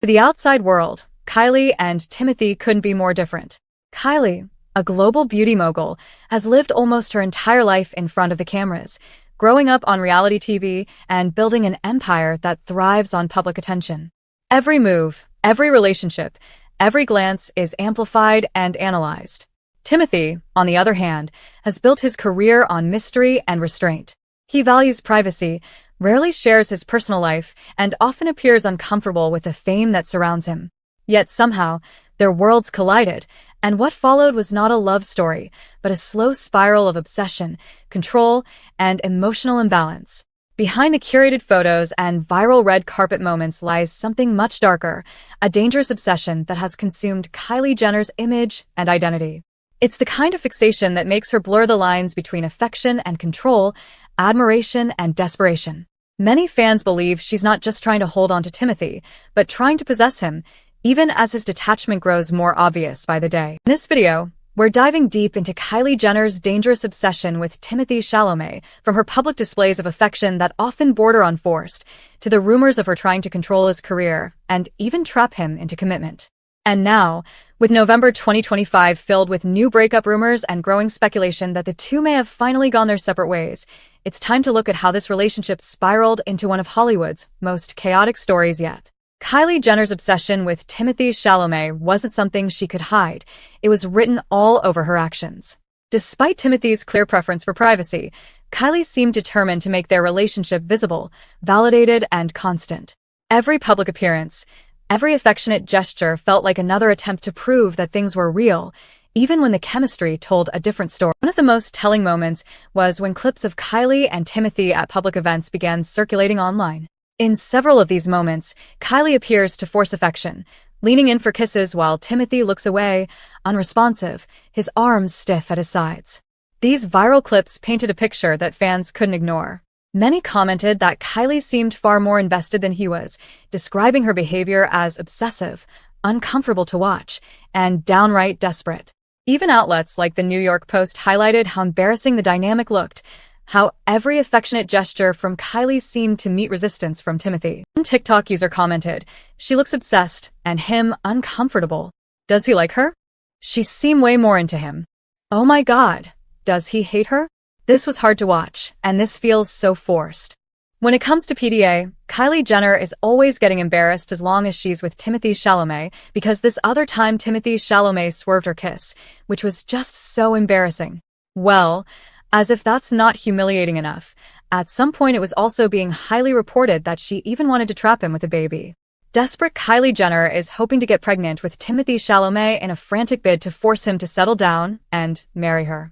To the outside world, Kylie and Timothy couldn't be more different. Kylie, a global beauty mogul, has lived almost her entire life in front of the cameras, growing up on reality TV and building an empire that thrives on public attention. Every move, every relationship, every glance is amplified and analyzed. Timothy, on the other hand, has built his career on mystery and restraint. He values privacy, rarely shares his personal life, and often appears uncomfortable with the fame that surrounds him. Yet somehow, their worlds collided, and what followed was not a love story, but a slow spiral of obsession, control, and emotional imbalance. Behind the curated photos and viral red carpet moments lies something much darker, a dangerous obsession that has consumed Kylie Jenner's image and identity. It's the kind of fixation that makes her blur the lines between affection and control, admiration and desperation. Many fans believe she's not just trying to hold on to Timothy, but trying to possess him, even as his detachment grows more obvious by the day. In this video, we're diving deep into Kylie Jenner's dangerous obsession with Timothée Chalamet, from her public displays of affection that often border on forced, to the rumors of her trying to control his career and even trap him into commitment. And now, with November 2025 filled with new breakup rumors and growing speculation that the two may have finally gone their separate ways, it's time to look at how this relationship spiraled into one of Hollywood's most chaotic stories yet. Kylie Jenner's obsession with Timothée Chalamet wasn't something she could hide. It was written all over her actions. Despite Timothy's clear preference for privacy, Kylie seemed determined to make their relationship visible, validated, and constant. Every public appearance, every affectionate gesture felt like another attempt to prove that things were real, even when the chemistry told a different story. One of the most telling moments was when clips of Kylie and Timothy at public events began circulating online. In several of these moments, Kylie appears to force affection, leaning in for kisses while Timothy looks away, unresponsive, his arms stiff at his sides. These viral clips painted a picture that fans couldn't ignore. Many commented that Kylie seemed far more invested than he was, describing her behavior as obsessive, uncomfortable to watch, and downright desperate. Even outlets like the New York Post highlighted how embarrassing the dynamic looked, how every affectionate gesture from Kylie seemed to meet resistance from Timothy. One TikTok user commented, "She looks obsessed, and him uncomfortable. Does he like her? She seemed way more into him. Oh my god, does he hate her?" This was hard to watch, and this feels so forced. When it comes to PDA, Kylie Jenner is always getting embarrassed as long as she's with Timothée Chalamet, because this other time Timothée Chalamet swerved her kiss, which was just so embarrassing. Well, as if that's not humiliating enough, at some point it was also being highly reported that she even wanted to trap him with a baby. Desperate Kylie Jenner is hoping to get pregnant with Timothée Chalamet in a frantic bid to force him to settle down and marry her.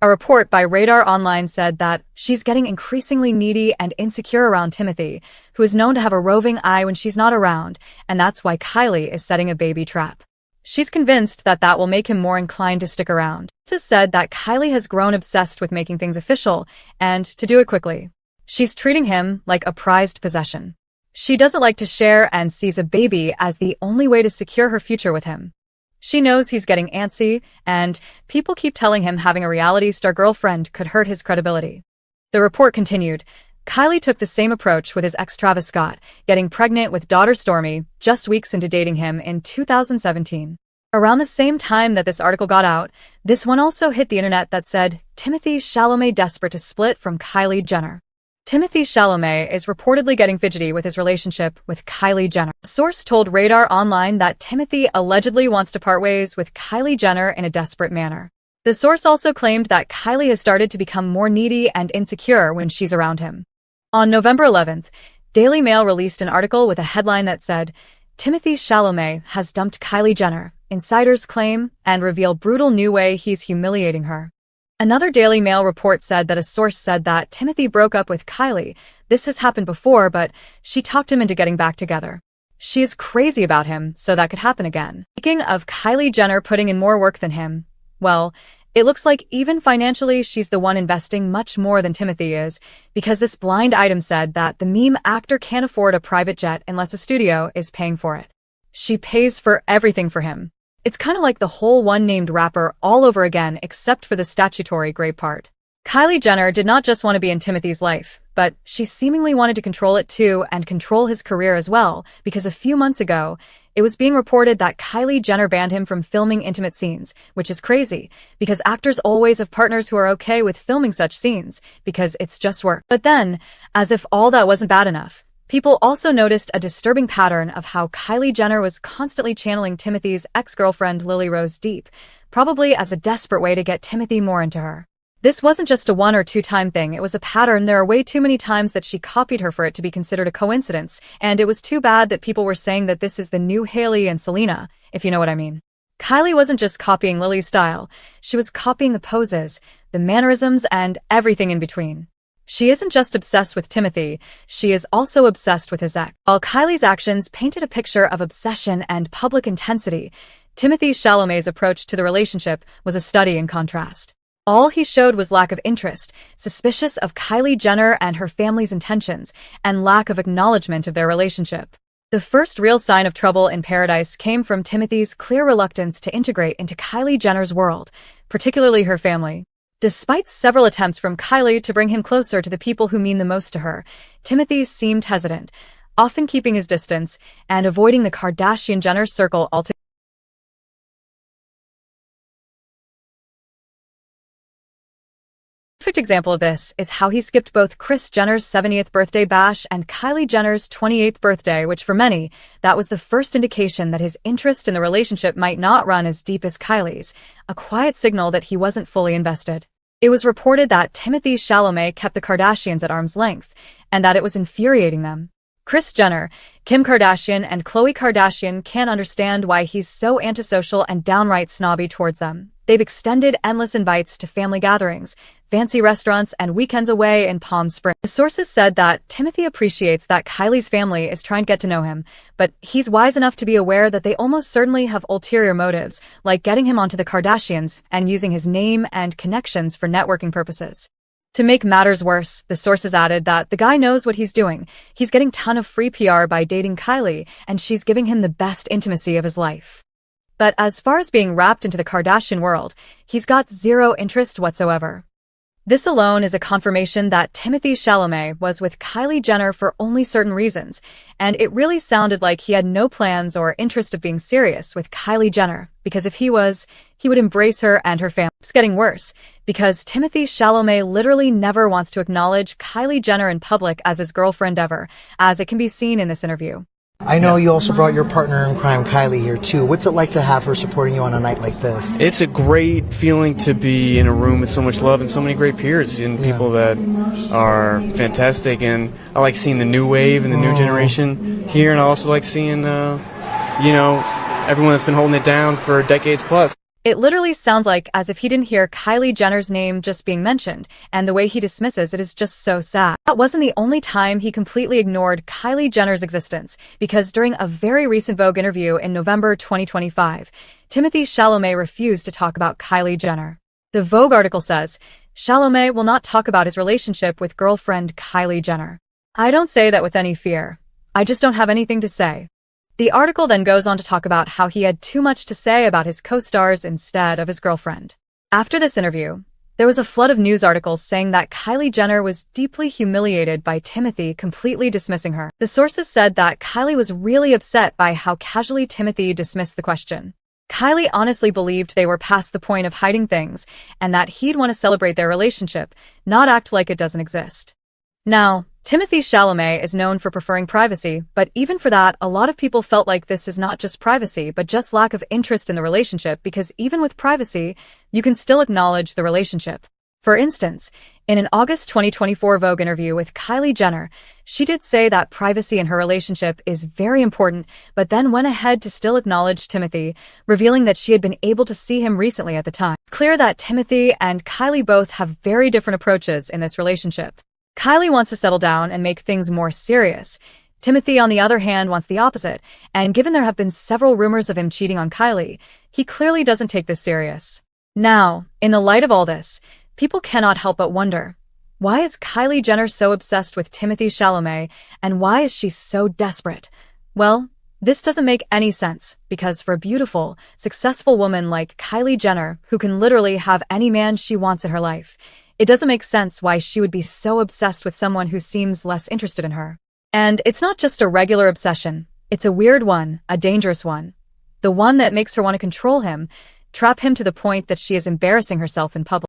A report by Radar Online said that she's getting increasingly needy and insecure around Timothy, who is known to have a roving eye when she's not around, and that's why Kylie is setting a baby trap. She's convinced that that will make him more inclined to stick around. It is said that Kylie has grown obsessed with making things official, and to do it quickly. She's treating him like a prized possession. She doesn't like to share and sees a baby as the only way to secure her future with him. She knows he's getting antsy, and people keep telling him having a reality star girlfriend could hurt his credibility. The report continued, Kylie took the same approach with his ex Travis Scott, getting pregnant with daughter Stormi just weeks into dating him in 2017. Around the same time that this article got out, this one also hit the internet that said, Timothée Chalamet desperate to split from Kylie Jenner. Timothée Chalamet is reportedly getting fidgety with his relationship with Kylie Jenner. A source told Radar Online that Timothy allegedly wants to part ways with Kylie Jenner in a desperate manner. The source also claimed that Kylie has started to become more needy and insecure when she's around him. On November 11th, Daily Mail released an article with a headline that said, Timothée Chalamet has dumped Kylie Jenner, insiders claim, and reveal brutal new way he's humiliating her. Another Daily Mail report said that a source said that Timothy broke up with Kylie. This has happened before, but she talked him into getting back together. She is crazy about him, so that could happen again. Speaking of Kylie Jenner putting in more work than him, well, it looks like even financially she's the one investing much more than Timothy is, because this blind item said that the meme actor can't afford a private jet unless a studio is paying for it. She pays for everything for him. It's kind of like the whole one named rapper all over again except for the statutory gray part. Kylie Jenner did not just want to be in Timothy's life, but she seemingly wanted to control it too and control his career as well, because a few months ago, it was being reported that Kylie Jenner banned him from filming intimate scenes, which is crazy, because actors always have partners who are okay with filming such scenes, because it's just work. But then, as if all that wasn't bad enough, people also noticed a disturbing pattern of how Kylie Jenner was constantly channeling Timothy's ex-girlfriend Lily Rose Depp, probably as a desperate way to get Timothy more into her. This wasn't just a one or two time thing, it was a pattern. There are way too many times that she copied her for it to be considered a coincidence, and it was too bad that people were saying that this is the new Hailey and Selena, if you know what I mean. Kylie wasn't just copying Lily's style, she was copying the poses, the mannerisms, and everything in between. She isn't just obsessed with Timothy, she is also obsessed with his ex. While Kylie's actions painted a picture of obsession and public intensity, Timothée Chalamet's approach to the relationship was a study in contrast. All he showed was lack of interest, suspicious of Kylie Jenner and her family's intentions, and lack of acknowledgement of their relationship. The first real sign of trouble in paradise came from Timothy's clear reluctance to integrate into Kylie Jenner's world, particularly her family. Despite several attempts from Kylie to bring him closer to the people who mean the most to her, Timothy seemed hesitant, often keeping his distance and avoiding the Kardashian-Jenner circle altogether. A perfect example of this is how he skipped both Kris Jenner's 70th birthday bash and Kylie Jenner's 28th birthday, which for many, that was the first indication that his interest in the relationship might not run as deep as Kylie's, a quiet signal that he wasn't fully invested. It was reported that Timothée Chalamet kept the Kardashians at arm's length, and that it was infuriating them. Kris Jenner, Kim Kardashian, and Khloe Kardashian can't understand why he's so antisocial and downright snobby towards them. They've extended endless invites to family gatherings, fancy restaurants, and weekends away in Palm Springs. The sources said that Timothy appreciates that Kylie's family is trying to get to know him, but he's wise enough to be aware that they almost certainly have ulterior motives, like getting him onto the Kardashians and using his name and connections for networking purposes. To make matters worse, the sources added that the guy knows what he's doing. He's getting a ton of free PR by dating Kylie, and she's giving him the best intimacy of his life. But as far as being wrapped into the Kardashian world, he's got zero interest whatsoever. This alone is a confirmation that Timothée Chalamet was with Kylie Jenner for only certain reasons, and it really sounded like he had no plans or interest of being serious with Kylie Jenner, because if he was, he would embrace her and her family. It's getting worse, because Timothée Chalamet literally never wants to acknowledge Kylie Jenner in public as his girlfriend ever, as it can be seen in this interview. I know you also brought your partner in crime, Kylie, here too. What's it like to have her supporting you on a night like this? It's a great feeling to be in a room with so much love and so many great peers and people that are fantastic. And I like seeing the new wave and the new generation here, and I also like seeing, everyone that's been holding it down for decades plus. It literally sounds like as if he didn't hear Kylie Jenner's name just being mentioned, and the way he dismisses it is just so sad. That wasn't the only time he completely ignored Kylie Jenner's existence, because during a very recent Vogue interview in November 2025, Timothée Chalamet refused to talk about Kylie Jenner. The Vogue article says, Chalamet will not talk about his relationship with girlfriend Kylie Jenner. I don't say that with any fear. I just don't have anything to say. The article then goes on to talk about how he had too much to say about his co-stars instead of his girlfriend. After this interview, there was a flood of news articles saying that Kylie Jenner was deeply humiliated by Timothy completely dismissing her. The sources said that Kylie was really upset by how casually Timothy dismissed the question. Kylie honestly believed they were past the point of hiding things and that he'd want to celebrate their relationship, not act like it doesn't exist. Now, Timothée Chalamet is known for preferring privacy, but even for that, a lot of people felt like this is not just privacy, but just lack of interest in the relationship, because even with privacy, you can still acknowledge the relationship. For instance, in an August 2024 Vogue interview with Kylie Jenner, she did say that privacy in her relationship is very important, but then went ahead to still acknowledge Timothy, revealing that she had been able to see him recently at the time. It's clear that Timothy and Kylie both have very different approaches in this relationship. Kylie wants to settle down and make things more serious. Timothy, on the other hand, wants the opposite, and given there have been several rumors of him cheating on Kylie, he clearly doesn't take this serious. Now, in the light of all this, people cannot help but wonder, why is Kylie Jenner so obsessed with Timothée Chalamet, and why is she so desperate? Well, this doesn't make any sense, because for a beautiful, successful woman like Kylie Jenner, who can literally have any man she wants in her life, It doesn't make sense why she would be so obsessed with someone who seems less interested in her. And it's not just a regular obsession. It's a weird one, a dangerous one. The one that makes her want to control him, trap him to the point that she is embarrassing herself in public.